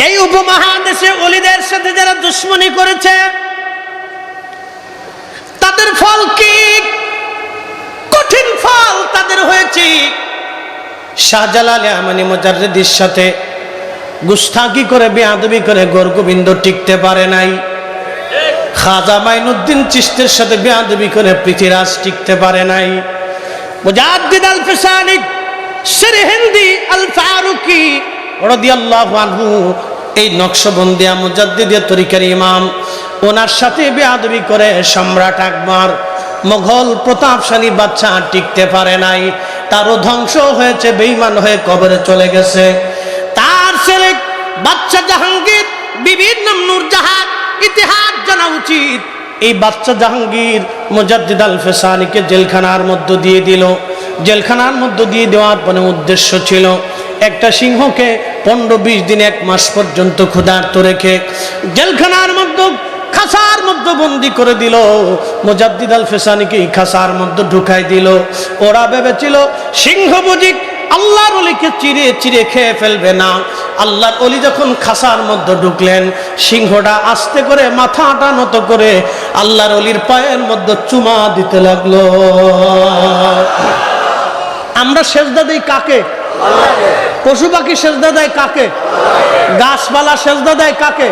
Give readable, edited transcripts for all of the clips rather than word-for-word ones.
এই উপমহাদেশে ওলিদের সাথে যারা দুশ্মনী করেছে তাদের ফল কি? কঠিন ফল তাদের হয়েছে। শাহজালাল আমানি মুজাদ্দিদের সাথে গুস্তাখি করে বেয়াদবি করে গোরগোবিন্দ টিকতে পারে নাই। খাজা মাইনুদ্দিন চিশতির সাথে বেয়াদবি করে পৃথ্বীরাজ টিকতে পারে নাই। মুজাদ্দিদ আল ফিসানি সিরহিন্দি আল ফারুকি রাদিয়াল্লাহু আনহু এই নকশবন্দিয়া মুজাদ্দিদের তরিকার ইমাম, ওনার সাথে বেয়াদবি করে সম্রাট আকবর মোগল প্রতাপশালী বাদশা টিকতে পারে নাই। তারও ধ্বংস হয়েছে, বেঈমান হয়ে কবরে চলে গেছে। তার ছেলে বাদশা জাহাঙ্গীর বিভিন্ন নূরজাহান ইতিহাস জানা উচিত। এই বাদশা জাহাঙ্গীর মুজাদ্দিদ আল ফিসানিকে জেলখানার মধ্যে দিয়ে দিল। জেলখানার মধ্যে দিয়ে দেওয়ার পরে উদ্দেশ্য ছিল একটা সিংহকে 15-20 দিন 1 মাস পর্যন্ত ক্ষুধার্ত রেখে জেলখানার মধ্যে খাসার মধ্যে বন্দি করে দিল। মুজাদ্দিদ আল ফিসানিকে খাসার মধ্যে ঢুকাই দিল। ওরা ভেবেছিল সিংহ বুঝি আল্লাহর ওলিকে চিরে চিরে খেয়ে ফেলবে না। আল্লাহর ওলি যখন খাসার মধ্যে ঢুকলেন, সিংহটা আস্তে করে মাথাটা নত করে আল্লাহর ওলির পায়ের মধ্যে চুমা দিতে লাগলো। আমরা সেজদা দেই কাকে? পশু পাখি সেজদা দেয় কাকে? গাছপালা সেজদা দেয় কাকে?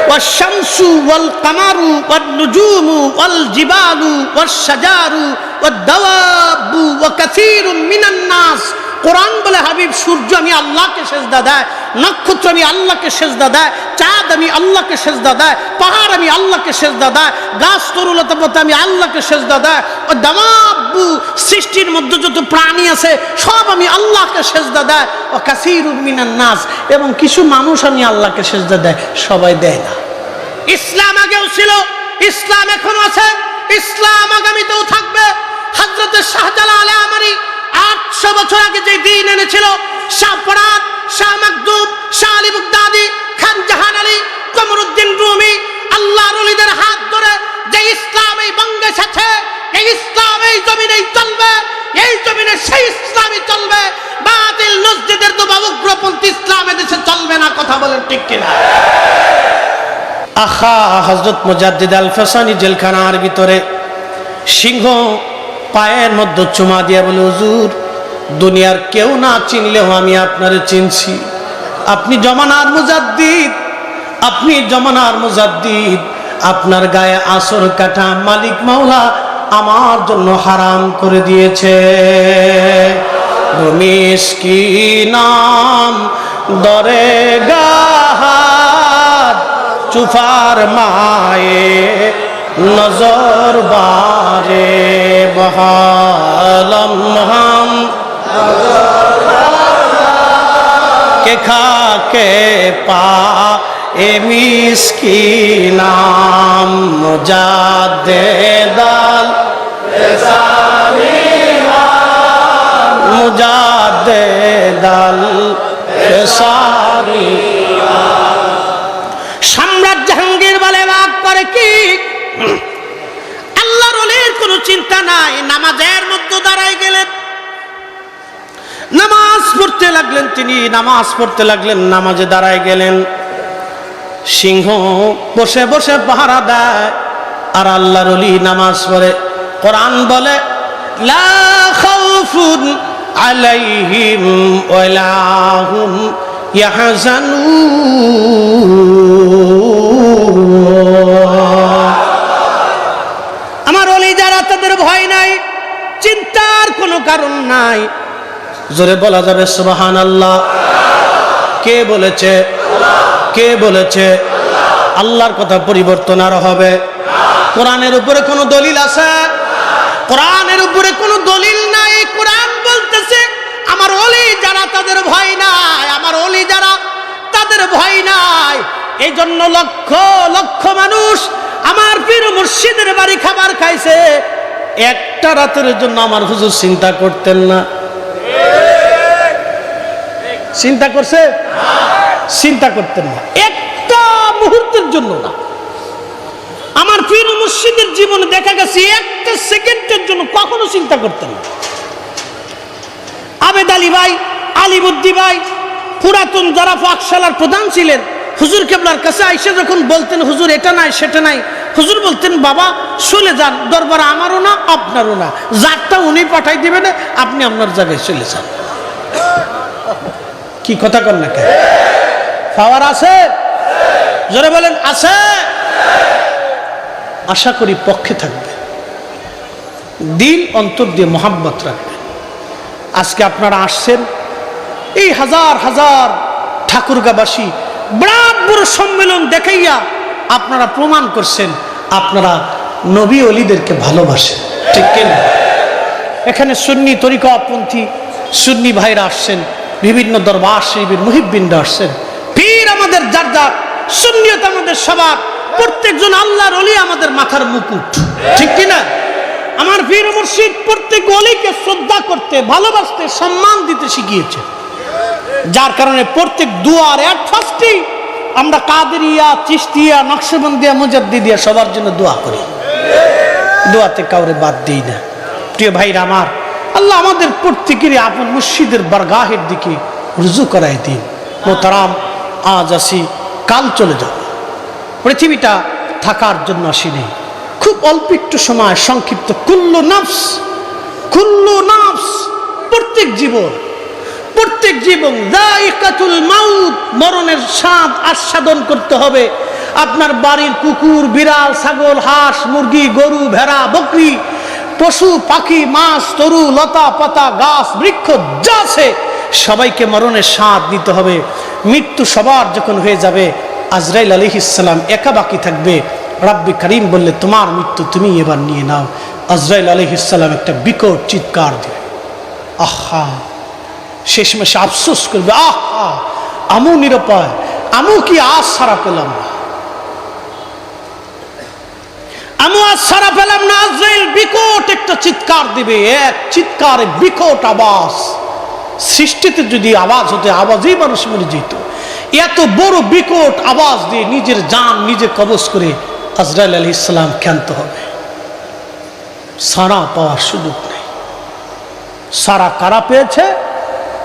ওয়াশ-শামসু ওয়াল-কামারু ওয়ান-নুজুমু ওয়াল-জিবালু ওয়াশ-শাজারু ওয়াদ-দাওয়াবু ওয়া কাসীরুম মিনান নাস। কোরআন বলে হাবিব সূর্য আমি আল্লাহকে সেজদা দেয়, নক্ষত্র আমি আল্লাহকে সেজদা দেয়, চাঁদ আমি আল্লাহকে সেজদা দেয়, পাহাড় আমি আল্লাহকে সেজদা দেয়, গাছ তরুলতা পাতা আমি আল্লাহকে সেজদা দেয়, ও দাওয়াবু সৃষ্টির মধ্যে যত প্রাণী আছে সব আমি আল্লাহকে সেজদা দেয়, ও কাসীরুম মিনান নাস এবং কিছু মানুষ আমি আল্লাহকে সেজদা দেয়, সবাই দেয় না। ইসলাম আগেও ছিল, ইসলাম এখনো আছে, ইসলাম আগামীতেও থাকবে। হযরত শাহজালাল আমানি 800 বছর আগে যে দিন এনেছিল, শাহ ফরাত, শাহ মাকদুম, শাহ আলী বাগদাদি, খান জাহান আলী, কমরুদ্দিন রুমি আল্লাহর ওলিদের হাত ধরে যে ইসলাম এই বঙ্গে এসেছে, এই ইসলাম এই জমিনেই চলবে, এই জমিনে সেই ইসলামই চলবে। বাতিল মসজিদের তো উগ্রপন্থী ইসলাম এদেশে চলবে না। কথা বলেন ঠিক কিনা? আখা হযরত মুজাদ্দিদ আল ফিসানি জেলখানার ভিতরে সিংহ পায়ের মধ্যে চুমা দিয়ে বলে, হুজুর দুনিয়ার কেউ না চিনলেও আমি আপনারে চিনছি। আপনি জমানার মুজাদ্দিদ, আপনি জমানার মুজাদ্দিদ। আপনার গায়ে আসর কাটা মালিক মাওলা আমার জন্য হারাম করে দিয়েছে। মিসকিনাম দরে গাহার চুফার মায়ে নজর বারে বহালম হাম কে খাকে পা এ মিসকিনাম মুজাদ্দিদ আল ফিসানি মুজাদ্দিদ আল ফিসানি। সম্রাট জাহাঙ্গীর বলে বাক করে কি? আল্লাহর ওলির কোনো চিন্তা নাই। নামাজের মধ্যে দাঁড়াই গেলেন, নামাজ পড়তে লাগলেন, তিনি নামাজ পড়তে লাগলেন, নামাজে দাঁড়ায় গেলেন। সিংহ বসে বসে পাহারা দেয় আর আল্লাহর ওলি নামাজ পড়ে। কোরআন বলে লা খাউফুন আলাইহিম ওয়ালা হুম ইয়াহজানুন। আমার ওলি যারা তাদের ভয় নাই, চিন্তার কোনো কারণ নাই। জোরে বলা যাবে সুবহানাল্লাহ। কে বলেছে? কে বলেছে? আল্লাহর কথা পরিবর্তন আর হবে? কোরআনের উপরে কোনো দলিল আছে? কোরআনের উপরে কোনো দলিল নাই। কোরআন বলতেছে আমার ওলি যারা তাদের ভয় নাই, আমার ওলি যারা তাদের ভয় নাই। এই জন্য লক্ষ লক্ষ মানুষ আমার পীর মুর্শিদের বাড়ি খাবার খাইছে, একটা রাতের জন্য আমার হুজুর চিন্তা করতেন না। চিন্তা করছে? চিন্তা করতেন না, একটা মুহূর্তের জন্য না। আমার পীর মুর্শিদের জীবনে দেখা গেছে একটা সেকেন্ডের জন্য কখনো চিন্তা করতেন না। আবেদ আলী ভাই, আলিমুদ্দি ভাই পুরাতন যারা পাকশালার প্রধান ছিলেন হুজুর কেবলার কাছে আইসা যখন বলতেন হুজুর এটা নাই সেটা নাই, হুজুর বলতেন বাবা চলে যান, দরবার আমারও না আপনারও না, যারটা উনি পাঠাই দিবেন, আপনি আপনার জায়গায় চলে যান। কি কথা কর না কেন? পাওয়ার আছে? জোরে বলেন আছে। আশা করি পক্ষে থাকবে, দিল অন্তর দিয়ে মোহাব্বত রাখবে। আজকে আপনারা আসছেন, এই হাজার হাজার ঠাকুরগাঁবাসী বিরাট বড় সম্মেলন দেখাইয়া আপনারা প্রমাণ করছেন আপনারা নবী ওলিদেরকে ভালোবাসেন, ঠিক কিনা? এখানে সুন্নি তরিকাপন্থী সুন্নি ভাইরা আসছেন, বিভিন্ন দরবার শরীফের মুহিব্বিনরা আসছেন, পীর আমাদের যার যার, সুন্নিয়ত আমাদের সবার, প্রত্যেকজন আল্লাহর ওলি আমাদের মাথার মুকুট, ঠিক কিনা? আমার পীর মুর্শিদ প্রত্যেক ওলিকে শ্রদ্ধা করতে, ভালোবাসতে, সম্মান দিতে শিখিয়েছে, যার কারণে প্রত্যেক দুয়ার এক ফার্স্টেই আমরা কাদেরিয়া, চিশতিয়া, নকশবন্দিয়া, মুজাদ্দিদিয়া সবার জন্য দোয়া করি, দোয়াতে কাউরে বাদ দিই না। প্রিয় ভাইরা আমার, আল্লাহ আমাদের প্রত্যেকেরই আপন মুর্শিদের বারগাহের দিকে রুজু করাই দিন। মোহতারাম, আজ আসি, কাল চলে যাব। পৃথিবীটা থাকার জন্য আসিনি, খুব অল্প একটু সময় সংক্ষিপ্ত। কুল্লু নাফস, কুল্লু নাফস, প্রত্যেক জীবন, প্রত্যেক জীবন যায়িকাতুল মাউত, মরণের স্বাদ আস্বাদন করতে হবে। আপনার বাড়ির কুকুর, বিড়াল, ছাগল, হাঁস, মুরগি, গরু, ভেড়া, বকরি, পশু, পাখি, মাছ, তরু, লতা পাতা, গাছ, বৃক্ষ যা আছে সবাইকে মরণের স্বাদ দিতে হবে। মৃত্যু সবার যখন হয়ে যাবে, আজরাইল আলাইহিস সালাম একা বাকি থাকবে। রাব্বি কারীম বললে তোমার মৃত্যু তুমি এবার নিয়ে নাও। আজরাইল আলাইহিস সালাম একটা বিকট চিৎকার দিবে, আহা, শেষমেশে আফসোস করবে, আহা আমু নিরুপায়, আমু কি আজ সারা পেলাম না, আমু আজ সারা পেলাম না। আজরাইল বিকট একটা চিৎকার দিবে, এক চিৎকারে বিকট আওয়াজ। সৃষ্টিতে যদি আওয়াজ হতে, আওয়াজেই মানুষ মরে যেত। এত বড় বিকট আওয়াজ দিয়ে নিজের জান নিজে কবজ করে আজরাইল আলাইহিস সালাম ক্ষান্ত হবে। সারা পাওয়ার সুযোগ নেই। সারা কারা পেয়েছে?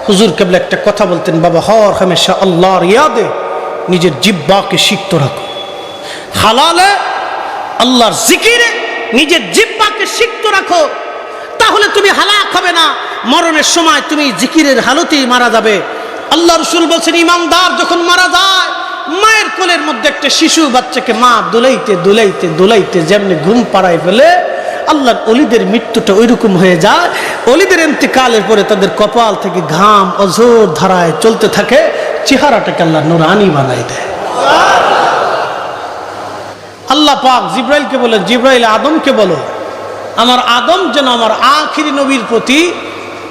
হুজুর কেবলা একটা কথা বলতেন, বাবা হর হামেশা আল্লাহর ইয়াদে নিজের জিহ্বাকে সিক্ত রাখো, হালালে আল্লাহর জিকিরে নিজের জিহ্বাকে সিক্ত রাখো, তাহলে তুমি হালাক হবে না। মরণের সময় তুমি জিকিরের হালতেই মারা যাবে। আল্লাহ রাসূল বলেছেন, ইমানদার যখন মারা যায়, মায়ের কোলের মধ্যে একটা শিশু বাচ্চাকে মা দুলাইতে দুলাইতে দুলাইতে যেমনি ঘুম পাড়ায় ফেলে, আল্লাহর ওলিদের মৃত্যুটা ওইরকম হয়ে যায়। ওলিদের ইন্তেকালের পরে তাদের কপাল থেকে ঘাম অঝোর ধারায় চলতে থাকে, চেহারাটাকে আল্লাহ নূরানি বানাই দেয়। আল্লাহ পাক জিব্রাইলকে বলেন, জিব্রাইল আদমকে বলো আমার আদম যেন আমার আখিরি নবীর প্রতি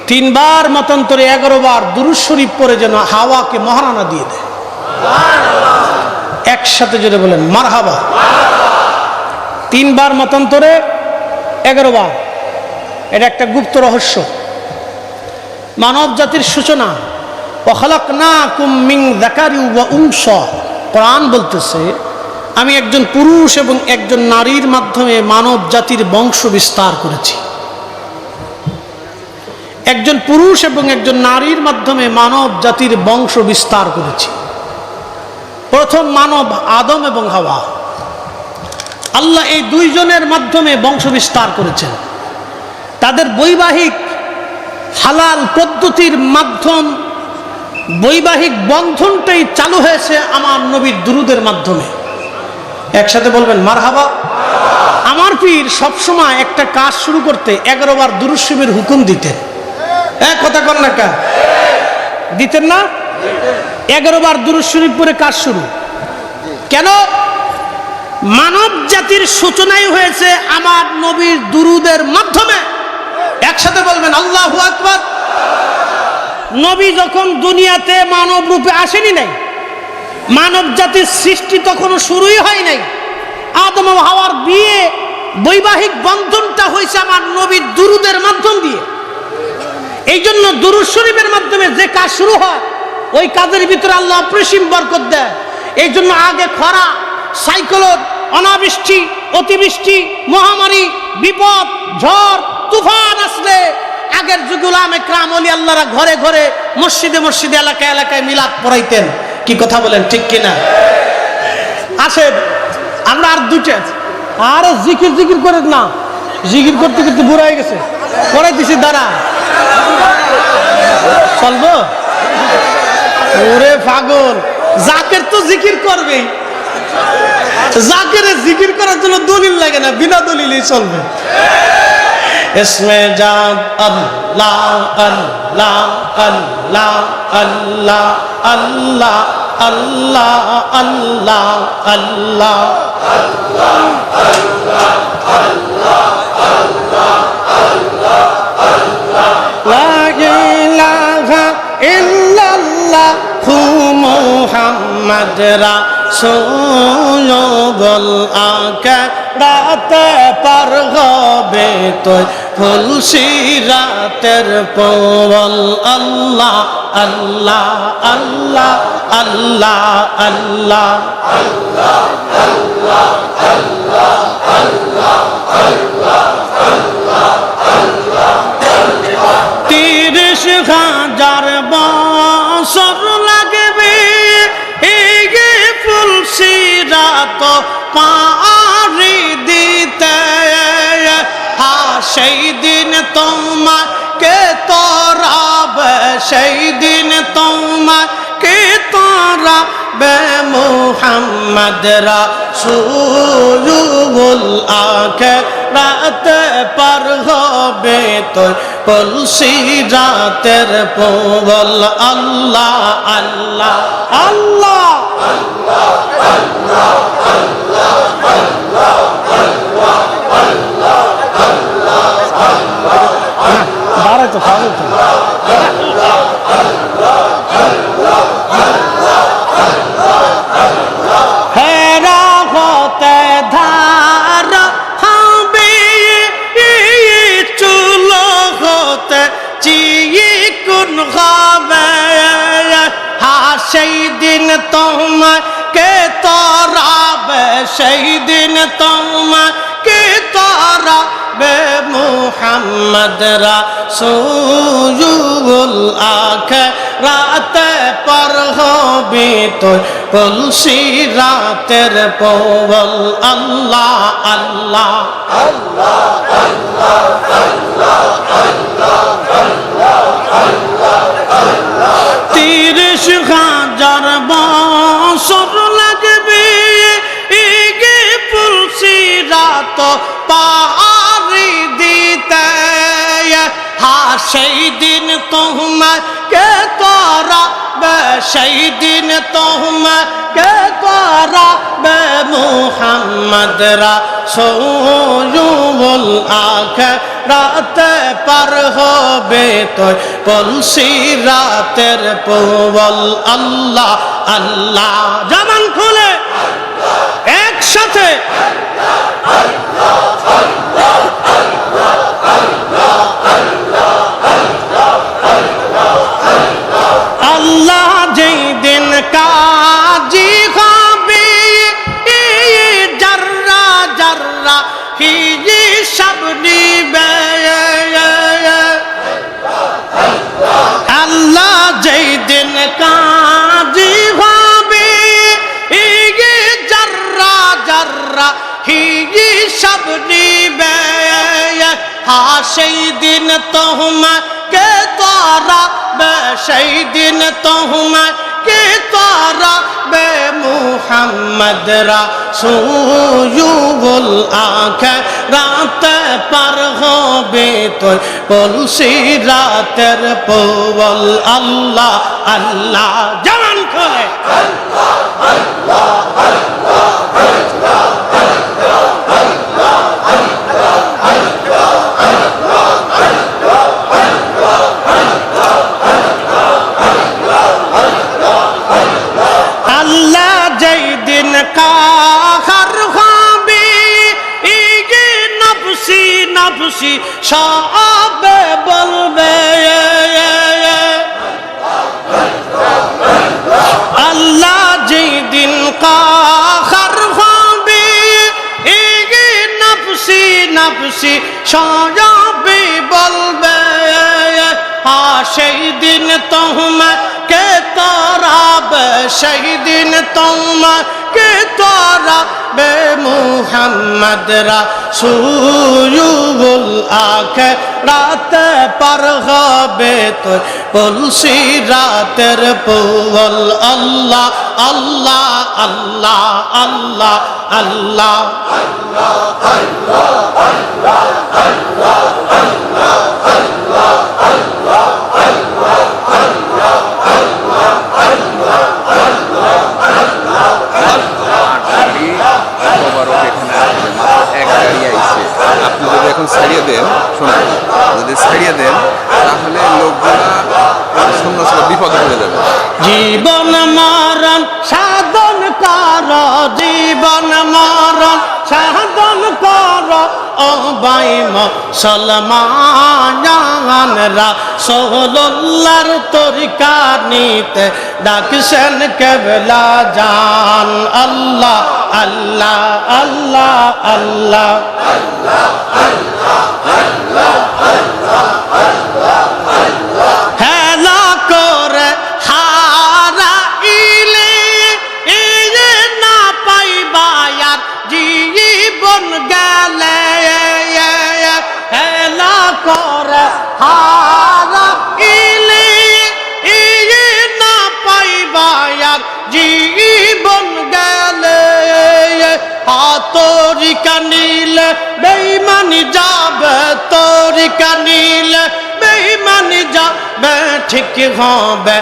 3 বার মতান্তরে 11 বার দুরূদ শরীফ পড়ে যেন হাওয়াকে মহারানা দিয়ে দেয়। একসাথে জোরে বলেন মারহাবা। 3 বার মতান্তরে 11 বার, এটা একটা গুপ্ত রহস্য। মানব জাতির সূচনা, ওয়াখালাকনাকুম মিন যাকারি ওয়া উনসা, কোরআন বলতেছে আমি একজন পুরুষ এবং একজন নারীর মাধ্যমে মানব জাতির বংশ বিস্তার করেছি। একজন পুরুষ এবং একজন নারীর মাধ্যমে মানব জাতির বংশ বিস্তার করেছি। প্রথম মানব আদম এবং হাওয়া, আল্লাহ এই 2 জনের মাধ্যমে বংশ বিস্তার করেছেন। তাদের বৈবাহিক হালাল পদ্ধতির মাধ্যম, বৈবাহিক বন্ধনটাই চালু হয়েছে আমার নবীর দুরুদের মাধ্যমে। একসাথে বলবেন মারহাবা। আমার পীর সবসময় একটা কাজ শুরু করতে 11 বার দুরূদ শরীফের হুকুম দিতেন। হ্যাঁ, কথা কন না কা দিতেন না? 11 বার দুরূদ শরীফ পড়ে কাজ শুরু। কেন? মানব জাতির সূচনাই হয়েছে আমার নবীর দুরুদের মাধ্যমে। একসাথে বলবেন আল্লাহু আকবার। নবী যখন দুনিয়াতে মানব রূপে আসেনি নাই, মানব জাতির সৃষ্টি তখনও শুরুই হয় নাই। আদম ও হাওয়ার বিয়ে, বৈবাহিক বন্ধনটা হয়েছে আমার নবীর দুরুদের মাধ্যম দিয়ে। এই জন্য দুরূদ শরীফের মাধ্যমে যে কাজ শুরু হয়, ওই কাজের ভিতরে আল্লাহ অপরিসীম বরকত দেয়। এই জন্য আগে খরা, সাইক্লোন, অনাবৃষ্টি, অতিবৃষ্টি, মহামারী, বিপদ, ঝড়, তুফান আসলে আগের যুগে উলামা ইকরাম ওলি আল্লাহরা ঘরে ঘরে মসজিদে মসজিদে এলাকায় এলাকায় মিলাদ পড়াইতেন। কি কথা বলেন, ঠিক কিনা? আসেন আমরা আর দুইটা, আরে জিকির জিকির করে না, জিকির করতে করতে বুড়া হয়ে গেছে, পড়াই দিছি দাঁড়া চলবো। ওরে পাগল, জাকের তো জিকির করবে, জাকের জিকির করার জন্য দলিল লাগে না, বিনা দলিলই চলবে। ইসমে জাত আল্লাহ আল্লাহ আল্লাহ আল্লাহ আল্লাহ আল্লাহ আল্লাহ আল্লাহ লা ইলাহা ইল্লাল্লাহু মুহাম্মাদ রাসূলুল আকিরাতে পার হবে তো ফুলসিরাতের পবল। আল্লাহ আল্লাহ আল্লাহ আল্লাহ আল্লাহ আল্লাহ আল্লাহ আল্লাহ আল্লাহ আল্লাহ আল্লাহ ৩০,০০০ বছর লাগবে এই ফুলসিরাত পাড়ি দিতে। সেই দিন তোমাকে তরাবে, সেই দিন তোমাকে তরাবে মুহাম্মদ রাসূলুল আকিরাতে পার হবে তো ফুলসিরাতের পবল। আল্লাহ আল্লাহ আল্লাহ আল্লাহ আল্লাহ আল্লাহ আল্লাহ দাঁড়াই তো খাবে তো। হেরা হতে ধার হবে চুল হতে চিকুন হবে। সেই দিন তোমাকে তরাবে, সেই দিন তোমাকে তরাবে মুহাম্মদ রাসূলুল আকিরাতে পার হবে তো ফুলসিরাতের পবল। আল্লাহ আল্লাহ আল্লাহ আল্লাহ আল্লাহ আল্লাহ ৩০,০০০ বছর লাগবে এই ফুলসিরাত পাড়ি দিতে। সেই দিন তোমাকে তরাবে, সেই দিন তোমাকে তরাবে মুহাম্মদ রাসূলুল আকিরাতে পার হবে তো ফুলসিরাতের পবল। আল্লাহ আল্লাহ জবান খুলে একসাথে আল্লাহ যেই দিন কাজী হবে জাররা জাররা হিসাব নিবে। আল্লাহ যেই দিন কাজী হবে জাররা জাররা হিসাব নিবে। সেই দিন তোমাকে তরাবে, সেই দিন তোমাকে তরাবে মুহাম্মদ রাসূলুল আকিরাতে পার হবে তো ফুলসিরাতের পবল। আল্লাহ আল্লাহ জবান খুলে আল্লাহ আল্লাহ আল্লাহ আল্লাহ আল্লাহ যেই দিন কাহার হবে নফসি নফসি সবে বলবে। আল্লাহ যেই দিন কাহার হবে নফসি নফসি সবে বলবে। সেই দিন তোমাকে তরাবে, সেই দিন তোমাকে তরাবে মুহাম্মদ রাসূলুল আখিরাতে পার হবে তো বলছি রাতের পল। আল্লাহ আল্লাহ আল্লাহ আল্লাহ আল্লাহ আপনি যদি এখন ছাড়িয়ে দেন, শোনেন, যদি ছাড়িয়ে দেন তাহলে লোকগুলা সন্ন্যাসীরা বিপদে পড়ে যাবে। জীবন মরণ সাধন কর, জীবন মরণ সাধন কর ও ভাই মুসলমান, রাসূলুল্লাহর তরিকা নিতে ডাকছেন কেবলা জান। আল্লাহ আল্লাহ আল্লাহ আল্লাহ হেলা করে হারাইলে না পাইবার জীবন গেলে, হেলা করে হারাইলে না পাইবার জীবন গেলে, তরিকা নিলে বেঈমানি যাবে, তরিকা নিলে বেঈমানি যাবে, ঠিক হবে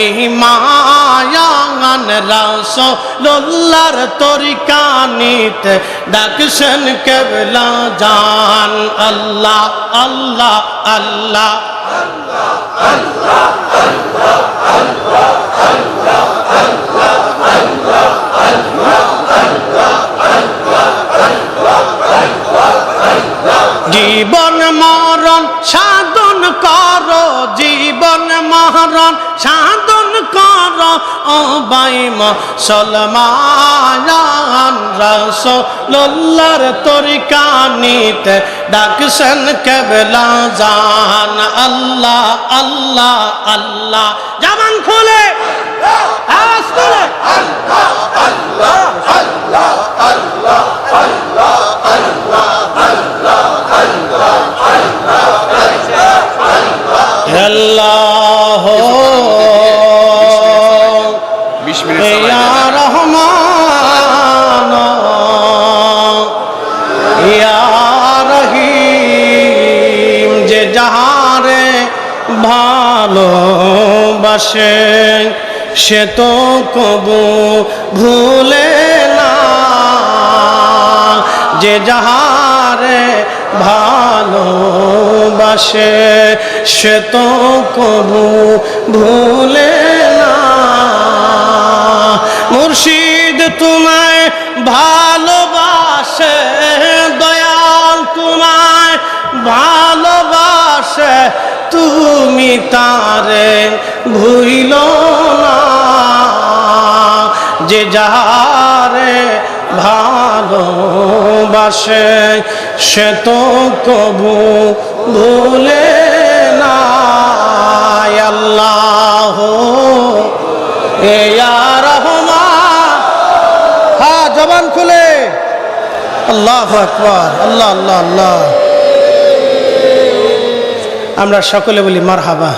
ঈমান। রাসূলুল্লাহর তরিকা নিতে ডাকছেন কেবলা জান। আল্লাহ আল্লাহ আল্লাহ জীবন মরণ সাধন কর, জীবন মরণ সাধন কর ও ভাই মুসলমান, রাসূলুল্লাহর তরিকা নিতে ডাকছেন কেবলা জান। আল্লাহ আল্লাহ আল্লাহ জবান খুলে আওয়াজ করে আল্লাহ আল্লাহ আল্লাহ আল্লাহ আল্লাহ আল্লাহ আল্লাহ ইয়া রহমান ইয়া রহিম, যে যাহারে ভালোবাসে সে তো কবু ভুলে না, যে যাহারে ভালোবাসে সে তো কবু ভুলে না। মুর্শিদ তোমায় ভালোবাসে, দয়াল তোমায় ভালোবাসে, তুমি তারে ভুইল না, যে যাহারে ভালোবাসে সে তো কবু ভুলে না। আল্লাহ ইয়া রহমান, হ্যাঁ জবান খুলে আল্লাহু আকবার, আল্লাহ আল্লাহ আল্লাহ। আমরা সকলে বলি মারহাবা।